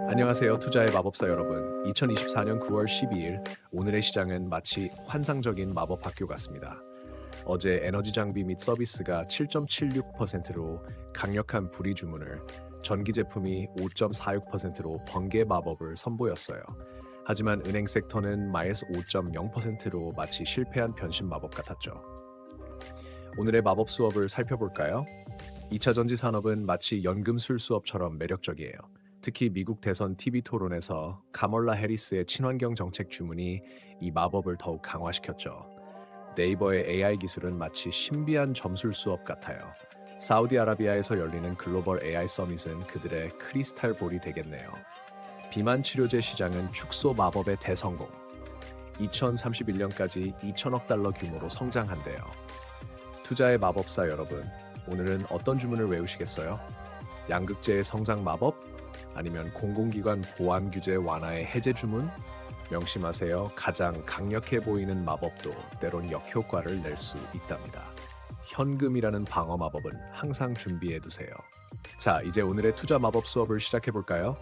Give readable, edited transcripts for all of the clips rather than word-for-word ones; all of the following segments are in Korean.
안녕하세요. 투자의 마법사 여러분. 2024년 9월 12일 오늘의 시장은 마치 환상적인 마법 학교 같습니다. 어제 에너지 장비 및 서비스가 7.76%로 강력한 불이 주문을, 전기 제품이 5.46%로 번개 마법을 선보였어요. 하지만 은행 섹터는 마이너스 5.0%로 마치 실패한 변신 마법 같았죠. 오늘의 마법 수업을 살펴볼까요? 2차 전지 산업은 마치 연금술 수업처럼 매력적이에요. 특히 미국 대선 TV 토론에서 카멀라 해리스의 친환경 정책 주문이 이 마법을 더욱 강화시켰죠. 네이버의 AI 기술은 마치 신비한 점술 수업 같아요. 사우디아라비아에서 열리는 글로벌 AI 서밋은 그들의 크리스탈 볼이 되겠네요. 비만 치료제 시장은 축소 마법의 대성공. 2031년까지 2천억 달러 규모로 성장한대요. 투자의 마법사 여러분, 오늘은 어떤 주문을 외우시겠어요? 양극재의 성장 마법? 아니면 공공기관 보안 규제 완화의 해제 주문? 명심하세요. 가장 강력해 보이는 마법도 때론 역효과를 낼 수 있답니다. 현금이라는 방어 마법은 항상 준비해 두세요. 자, 이제 오늘의 투자 마법 수업을 시작해 볼까요?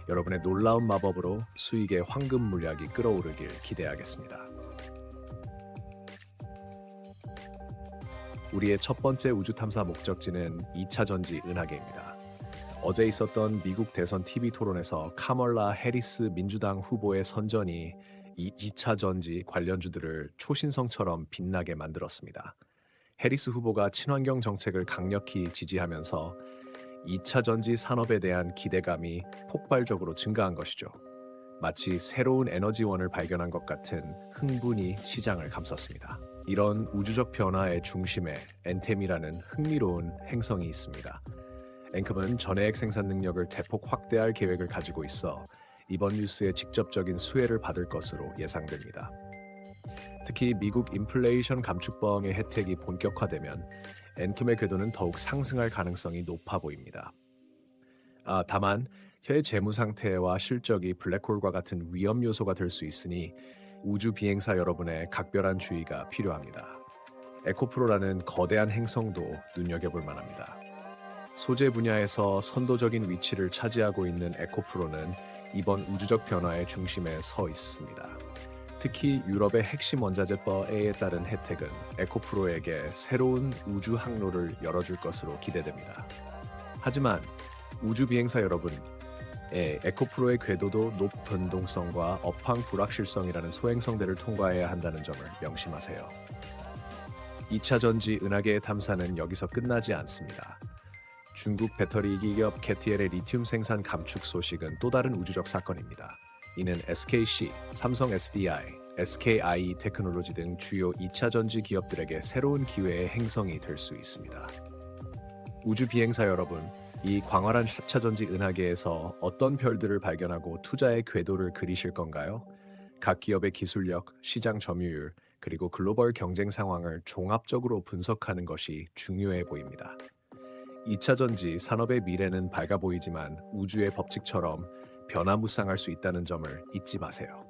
여러분의 놀라운 마법으로 수익의 황금 물약이 끓어오르길 기대하겠습니다. 우리의 첫 번째 우주 탐사 목적지는 2차 전지 은하계입니다. 어제 있었던 미국 대선 TV 토론에서 카멀라 해리스 민주당 후보의 선전이 이 2차 전지 관련주들을 초신성처럼 빛나게 만들었습니다. 해리스 후보가 친환경 정책을 강력히 지지하면서 2차 전지 산업에 대한 기대감이 폭발적으로 증가한 것이죠. 마치 새로운 에너지원을 발견한 것 같은 흥분이 시장을 감쌌습니다. 이런 우주적 변화의 중심에 엔템이라는 흥미로운 행성이 있습니다. 엔컴은 전해액 생산 능력을 대폭 확대할 계획을 가지고 있어 이번 뉴스에 직접적인 수혜를 받을 것으로 예상됩니다. 특히 미국 인플레이션 감축법의 혜택이 본격화되면 엔컴의 궤도는 더욱 상승할 가능성이 높아 보입니다. 다만 현 재무 상태와 실적이 블랙홀과 같은 위험 요소가 될 수 있으니 우주 비행사 여러분의 각별한 주의가 필요합니다. 에코프로라는 거대한 행성도 눈여겨볼 만합니다. 소재 분야에서 선도적인 위치를 차지하고 있는 에코프로는 이번 우주적 변화의 중심에 서 있습니다. 특히 유럽의 핵심 원자재법에 따른 혜택은 에코프로에게 새로운 우주 항로를 열어줄 것으로 기대됩니다. 하지만 우주 비행사 여러분, 에코프로의 궤도도 높변동성과 업황 불확실성이라는 소행성들을 통과해야 한다는 점을 명심하세요. 2차 전지 은하계의 탐사는 여기서 끝나지 않습니다. 중국 배터리 기업 캐티엘의 리튬 생산 감축 소식은 또 다른 우주적 사건입니다. 이는 SKC, 삼성 SDI, SKIE 테크놀로지 등 주요 2차 전지 기업들에게 새로운 기회의 행성이 될 수 있습니다. 우주 비행사 여러분, 이 광활한 4차 전지 은하계에서 어떤 별들을 발견하고 투자의 궤도를 그리실 건가요? 각 기업의 기술력, 시장 점유율, 그리고 글로벌 경쟁 상황을 종합적으로 분석하는 것이 중요해 보입니다. 2차 전지 산업의 미래는 밝아 보이지만 우주의 법칙처럼 변화무쌍할 수 있다는 점을 잊지 마세요.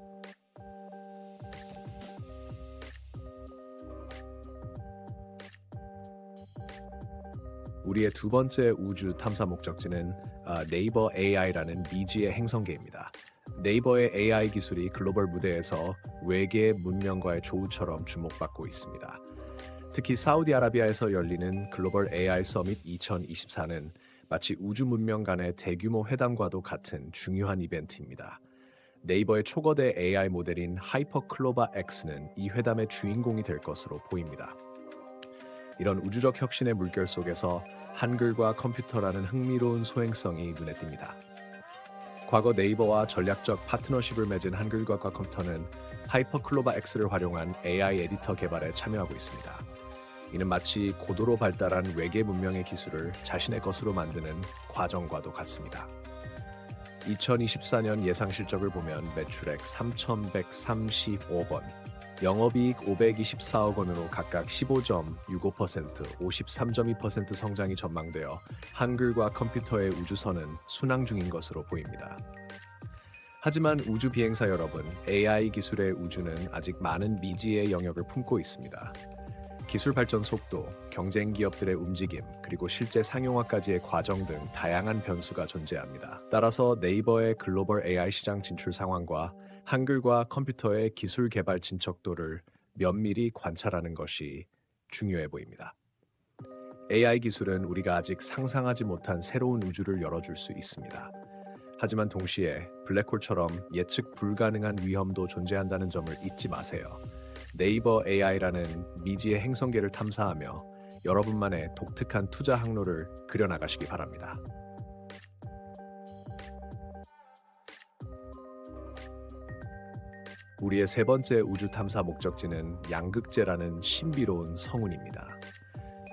우리의 두 번째 우주 탐사 목적지는 네이버 AI라는 미지의 행성계입니다. 네이버의 AI 기술이 글로벌 무대에서 외계 문명과의 조우처럼 주목받고 있습니다. 특히 사우디아라비아에서 열리는 글로벌 AI 서밋 2024는 마치 우주 문명 간의 대규모 회담과도 같은 중요한 이벤트입니다. 네이버의 초거대 AI 모델인 하이퍼클로바 X는 이 회담의 주인공이 될 것으로 보입니다. 이런 우주적 혁신의 물결 속에서 한글과 컴퓨터라는 흥미로운 소행성이 눈에 띕니다. 과거 네이버와 전략적 파트너십을 맺은 한글과 컴퓨터는 하이퍼클로바 X를 활용한 AI 에디터 개발에 참여하고 있습니다. 이는 마치 고도로 발달한 외계 문명의 기술을 자신의 것으로 만드는 과정과도 같습니다. 2024년 예상 실적을 보면 매출액 3,135억 원, 영업이익 524억 원으로 각각 15.65%, 53.2% 성장이 전망되어 한글과 컴퓨터의 우주선은 순항 중인 것으로 보입니다. 하지만 우주 비행사 여러분, AI 기술의 우주는 아직 많은 미지의 영역을 품고 있습니다. 기술 발전 속도, 경쟁 기업들의 움직임, 그리고 실제 상용화까지의 과정 등 다양한 변수가 존재합니다. 따라서 네이버의 글로벌 AI 시장 진출 상황과 한글과 컴퓨터의 기술 개발 진척도를 면밀히 관찰하는 것이 중요해 보입니다. AI 기술은 우리가 아직 상상하지 못한 새로운 우주를 열어줄 수 있습니다. 하지만 동시에 블랙홀처럼 예측 불가능한 위험도 존재한다는 점을 잊지 마세요. 네이버 AI라는 미지의 행성계를 탐사하며 여러분만의 독특한 투자 항로를 그려나가시기 바랍니다. 우리의 세 번째 우주 탐사 목적지는 양극재라는 신비로운 성운입니다.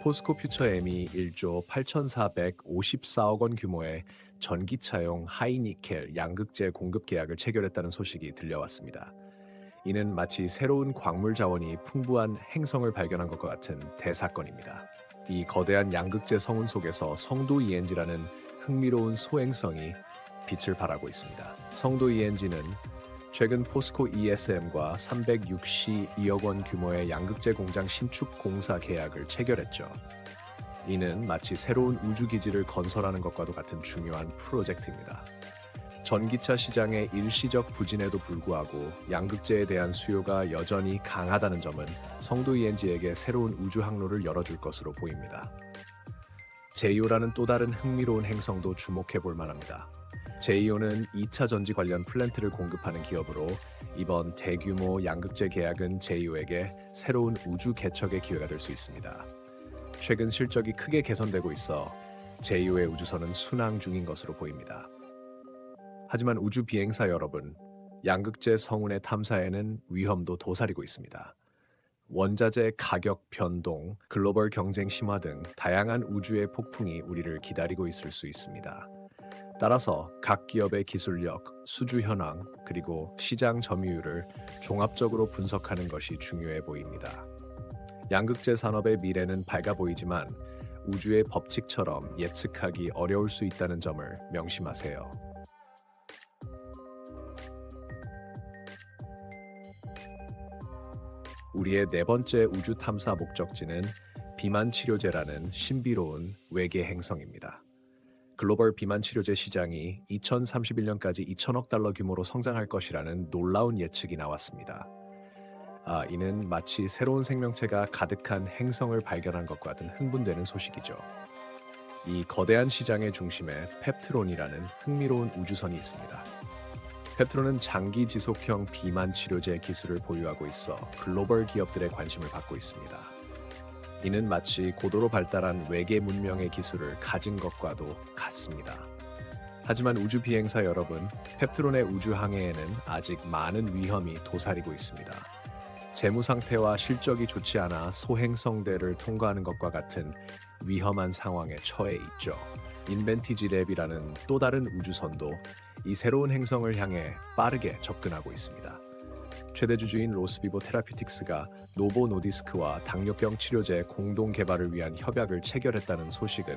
포스코 퓨처엠이 1조 8,454억 원 규모의 전기차용 하이니켈 양극재 공급 계약을 체결했다는 소식이 들려왔습니다. 이는 마치 새로운 광물 자원이 풍부한 행성을 발견한 것과 같은 대사건입니다. 이 거대한 양극재 성운 속에서 성도 ENG라는 흥미로운 소행성이 빛을 발하고 있습니다. 성도 ENG는 최근 포스코 ESM과 362억 원 규모의 양극재 공장 신축 공사 계약을 체결했죠. 이는 마치 새로운 우주기지를 건설하는 것과도 같은 중요한 프로젝트입니다. 전기차 시장의 일시적 부진에도 불구하고 양극재에 대한 수요가 여전히 강하다는 점은 성도 ENG에게 새로운 우주 항로를 열어줄 것으로 보입니다. 제이오라는 또 다른 흥미로운 행성도 주목해 볼 만합니다. 제이오는 2차 전지 관련 플랜트를 공급하는 기업으로 이번 대규모 양극재 계약은 제이오에게 새로운 우주 개척의 기회가 될 수 있습니다. 최근 실적이 크게 개선되고 있어 제이오의 우주선은 순항 중인 것으로 보입니다. 하지만 우주 비행사 여러분, 양극재 성운의 탐사에는 위험도 도사리고 있습니다. 원자재 가격 변동, 글로벌 경쟁 심화 등 다양한 우주의 폭풍이 우리를 기다리고 있을 수 있습니다. 따라서 각 기업의 기술력, 수주 현황, 그리고 시장 점유율을 종합적으로 분석하는 것이 중요해 보입니다. 양극재 산업의 미래는 밝아 보이지만 우주의 법칙처럼 예측하기 어려울 수 있다는 점을 명심하세요. 우리의 네 번째 우주 탐사 목적지는 비만 치료제라는 신비로운 외계 행성입니다. 글로벌 비만 치료제 시장이 2031년까지 2천억 달러 규모로 성장할 것이라는 놀라운 예측이 나왔습니다. 이는 마치 새로운 생명체가 가득한 행성을 발견한 것과 같은 흥분되는 소식이죠. 이 거대한 시장의 중심에 펩트론이라는 흥미로운 우주선이 있습니다. 펩트론은 장기 지속형 비만 치료제 기술을 보유하고 있어 글로벌 기업들의 관심을 받고 있습니다. 이는 마치 고도로 발달한 외계 문명의 기술을 가진 것과도 같습니다. 하지만 우주 비행사 여러분, 펩트론의 우주 항해에는 아직 많은 위험이 도사리고 있습니다. 재무 상태와 실적이 좋지 않아 소행성대를 통과하는 것과 같은 위험한 상황에 처해 있죠. 인벤티지 랩이라는 또 다른 우주선도 이 새로운 행성을 향해 빠르게 접근하고 있습니다. 최대 주주인 로스비보 테라피틱스가 노보 노디스크와 당뇨병 치료제 공동 개발을 위한 협약을 체결했다는 소식은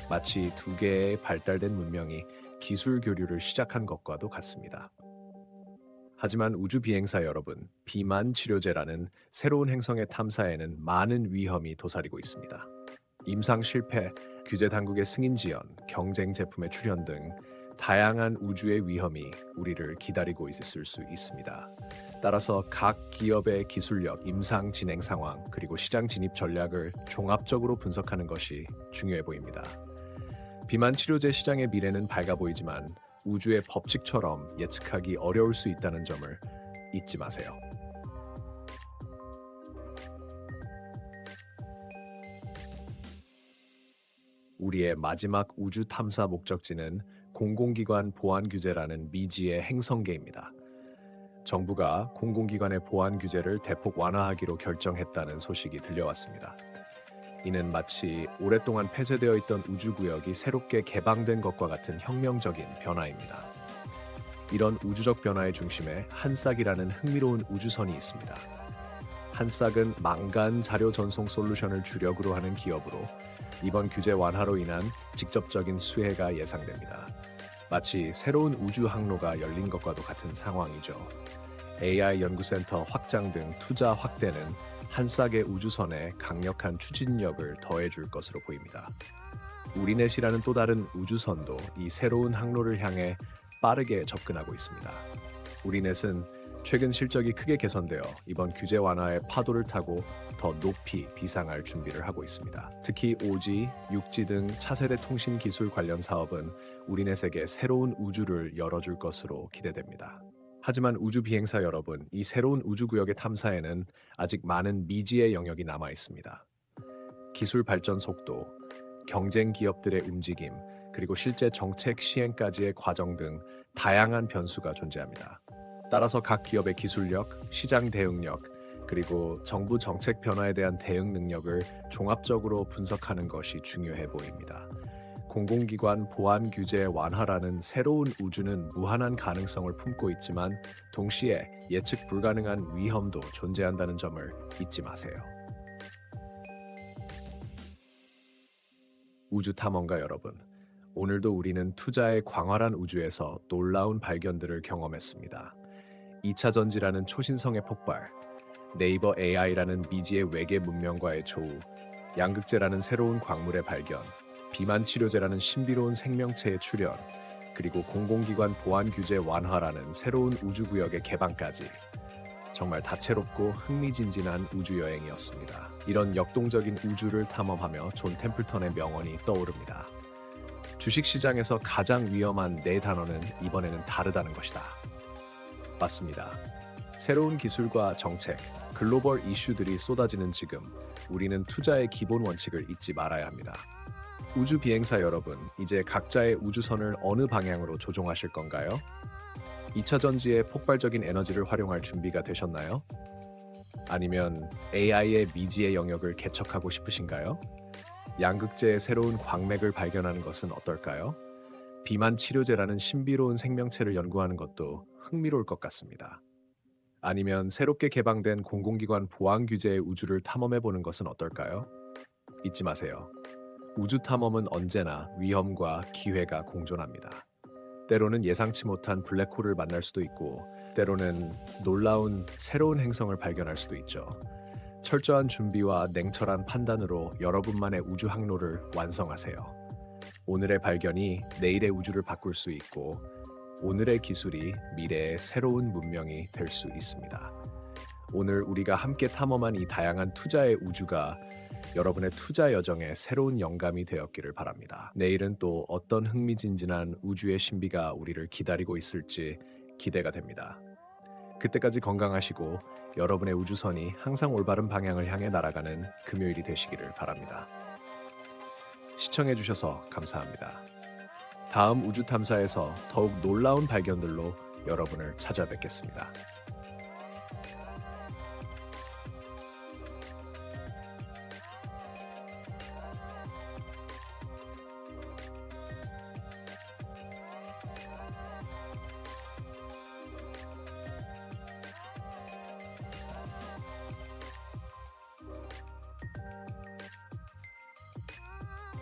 마치 두 개의 발달된 문명이 기술 교류를 시작한 것과도 같습니다. 하지만 우주 비행사 여러분, 비만 치료제라는 새로운 행성의 탐사에는 많은 위험이 도사리고 있습니다. 임상 실패, 규제 당국의 승인 지연, 경쟁 제품의 출현 등 다양한 우주의 위험이 우리를 기다리고 있을 수 있습니다. 따라서 각 기업의 기술력, 임상 진행 상황, 그리고 시장 진입 전략을 종합적으로 분석하는 것이 중요해 보입니다. 비만 치료제 시장의 미래는 밝아 보이지만 우주의 법칙처럼 예측하기 어려울 수 있다는 점을 잊지 마세요. 우리의 마지막 우주 탐사 목적지는 공공기관 보안 규제라는 미지의 행성계입니다. 정부가 공공기관의 보안 규제를 대폭 완화하기로 결정했다는 소식이 들려왔습니다. 이는 마치 오랫동안 폐쇄되어 있던 우주구역이 새롭게 개방된 것과 같은 혁명적인 변화입니다. 이런 우주적 변화의 중심에 한싹이라는 흥미로운 우주선이 있습니다. 한싹은 망간 자료 전송 솔루션을 주력으로 하는 기업으로 이번 규제 완화로 인한 직접적인 수혜가 예상됩니다. 마치 새로운 우주 항로가 열린 것과도 같은 상황이죠. AI 연구센터 확장 등 투자 확대는 한 쌍의 우주선에 강력한 추진력을 더해줄 것으로 보입니다. 우리넷이라는 또 다른 우주선도 이 새로운 항로를 향해 빠르게 접근하고 있습니다. 우리넷은 최근 실적이 크게 개선되어 이번 규제 완화의 파도를 타고 더 높이 비상할 준비를 하고 있습니다. 특히 5G, 6G 등 차세대 통신 기술 관련 사업은 우리넷에게 새로운 우주를 열어줄 것으로 기대됩니다. 하지만 우주 비행사 여러분, 이 새로운 우주 구역의 탐사에는 아직 많은 미지의 영역이 남아 있습니다. 기술 발전 속도, 경쟁 기업들의 움직임, 그리고 실제 정책 시행까지의 과정 등 다양한 변수가 존재합니다. 따라서 각 기업의 기술력, 시장 대응력, 그리고 정부 정책 변화에 대한 대응 능력을 종합적으로 분석하는 것이 중요해 보입니다. 공공기관 보안 규제 완화라는 새로운 우주는 무한한 가능성을 품고 있지만 동시에 예측 불가능한 위험도 존재한다는 점을 잊지 마세요. 우주 탐험가 여러분, 오늘도 우리는 투자의 광활한 우주에서 놀라운 발견들을 경험했습니다. 2차 전지라는 초신성의 폭발, 네이버 AI라는 미지의 외계 문명과의 조우, 양극재라는 새로운 광물의 발견, 비만 치료제라는 신비로운 생명체의 출현, 그리고 공공기관 보안 규제 완화라는 새로운 우주구역의 개방까지 정말 다채롭고 흥미진진한 우주여행이었습니다. 이런 역동적인 우주를 탐험하며 존 템플턴의 명언이 떠오릅니다. 주식시장에서 가장 위험한 네 단어는 이번에는 다르다는 것이다. 맞습니다. 새로운 기술과 정책, 글로벌 이슈들이 쏟아지는 지금 우리는 투자의 기본 원칙을 잊지 말아야 합니다. 우주 비행사 여러분, 이제 각자의 우주선을 어느 방향으로 조종하실 건가요? 2차 전지의 폭발적인 에너지를 활용할 준비가 되셨나요? 아니면 AI의 미지의 영역을 개척하고 싶으신가요? 양극재의 새로운 광맥을 발견하는 것은 어떨까요? 비만 치료제라는 신비로운 생명체를 연구하는 것도 흥미로울 것 같습니다. 아니면 새롭게 개방된 공공기관 보안 규제의 우주를 탐험해보는 것은 어떨까요? 잊지 마세요. 우주 탐험은 언제나 위험과 기회가 공존합니다. 때로는 예상치 못한 블랙홀을 만날 수도 있고, 때로는 놀라운 새로운 행성을 발견할 수도 있죠. 철저한 준비와 냉철한 판단으로 여러분만의 우주 항로를 완성하세요. 오늘의 발견이 내일의 우주를 바꿀 수 있고, 오늘의 기술이 미래의 새로운 문명이 될 수 있습니다. 오늘 우리가 함께 탐험한 이 다양한 투자의 우주가 여러분의 투자 여정에 새로운 영감이 되었기를 바랍니다. 내일은 또 어떤 흥미진진한 우주의 신비가 우리를 기다리고 있을지 기대가 됩니다. 그때까지 건강하시고 여러분의 우주선이 항상 올바른 방향을 향해 날아가는 금요일이 되시기를 바랍니다. 시청해주셔서 감사합니다. 다음 우주 탐사에서 더욱 놀라운 발견들로 여러분을 찾아뵙겠습니다.